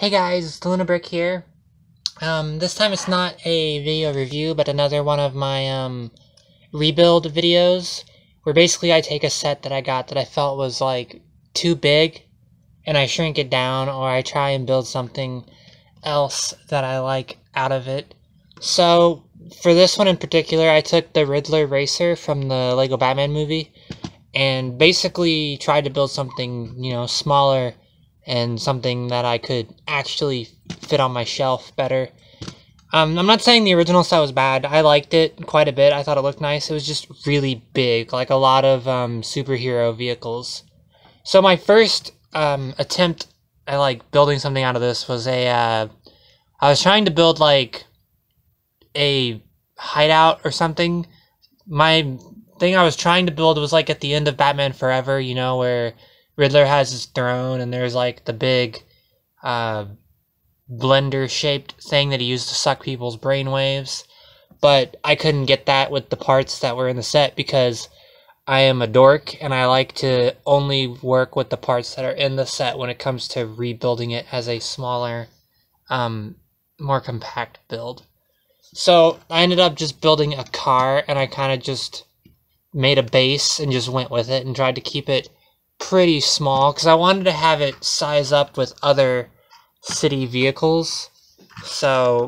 Hey guys, it's TheLunabrick here. This time it's not a video review, but another one of my rebuild videos, where basically I take a set that I got that I felt was like too big, and I shrink it down, or I try and build something else that I like out of it. So for this one in particular, I took the Riddler Racer from the Lego Batman movie, and basically tried to build something, smaller and something that I could actually fit on my shelf better. I'm not saying the original set was bad. I liked it quite a bit. I thought it looked nice. It was just really big, like a lot of superhero vehicles. So my first attempt at like building something out of this was I was trying to build like a hideout or something. My thing I was trying to build was like at the end of Batman Forever, where Riddler has his throne and there's like the big blender shaped thing that he used to suck people's brainwaves. But I couldn't get that with the parts that were in the set because I am a dork and I like to only work with the parts that are in the set when it comes to rebuilding it as a smaller, more compact build. So I ended up just building a car, and I kind of just made a base and just went with it and tried to keep it pretty small because I wanted to have it size up with other city vehicles. So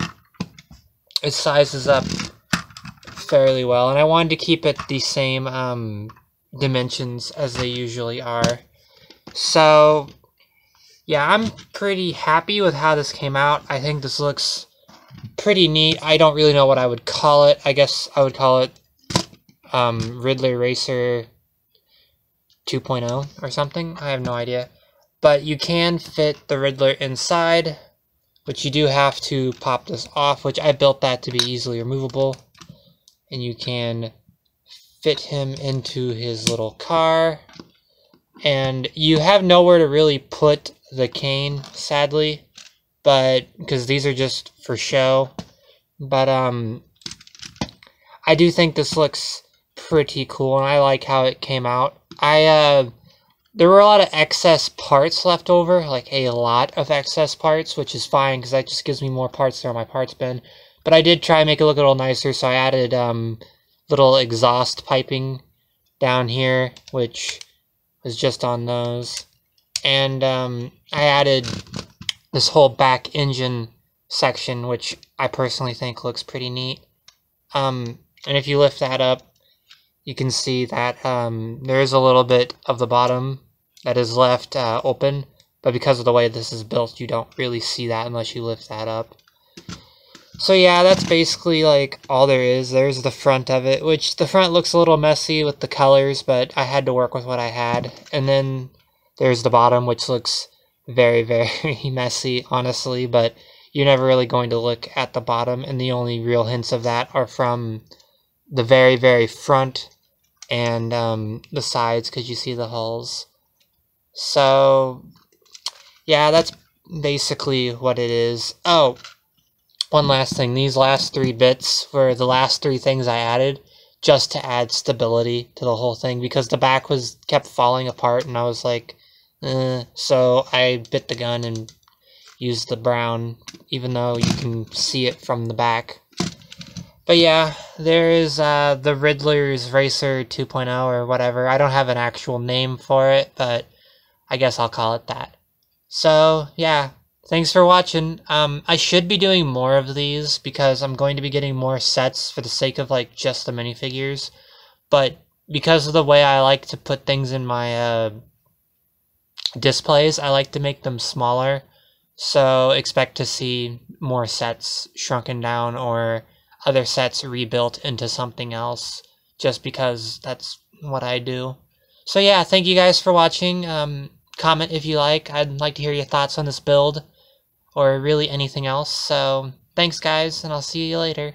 it sizes up fairly well, and I wanted to keep it the same dimensions as they usually are. So yeah, I'm pretty happy with how this came out. I think this looks pretty neat. I don't really know what I would call it. I guess I would call it Riddler Racer 2.0 or something. I have no idea. But you can fit the Riddler inside, which you do have to pop this off, which I built that to be easily removable. And you can fit him into his little car. And you have nowhere to really put the cane, sadly, but because these are just for show. But I do think this looks pretty cool, and I like how it came out. There were a lot of excess parts left over, like a lot of excess parts, which is fine because that just gives me more parts there on my parts bin. But I did try and make it look a little nicer, so I added little exhaust piping down here, which was just on those. And I added this whole back engine section, which I personally think looks pretty neat. And if you lift that up, you can see that there is a little bit of the bottom that is left open, but because of the way this is built, you don't really see that unless you lift that up. So yeah, that's basically like all there is. There's the front of it, which the front looks a little messy with the colors, but I had to work with what I had. And then there's the bottom, which looks very, very messy, honestly, but you're never really going to look at the bottom, and the only real hints of that are from the very, very front and the sides, because you see the hulls. So yeah, that's basically what it is. Oh, one last thing. These last 3 bits were the last 3 things I added just to add stability to the whole thing, because the back kept falling apart, and I was like, so I bit the gun and used the brown, even though you can see it from the back. But yeah, there is the Riddler's Racer 2.0 or whatever. I don't have an actual name for it, but I guess I'll call it that. So yeah, thanks for watching. I should be doing more of these because I'm going to be getting more sets for the sake of like just the minifigures. But because of the way I like to put things in my displays, I like to make them smaller. So expect to see more sets shrunken down or other sets rebuilt into something else, just because that's what I do. So yeah, thank you guys for watching. Comment if you like. I'd like to hear your thoughts on this build, or really anything else. So thanks guys, and I'll see you later.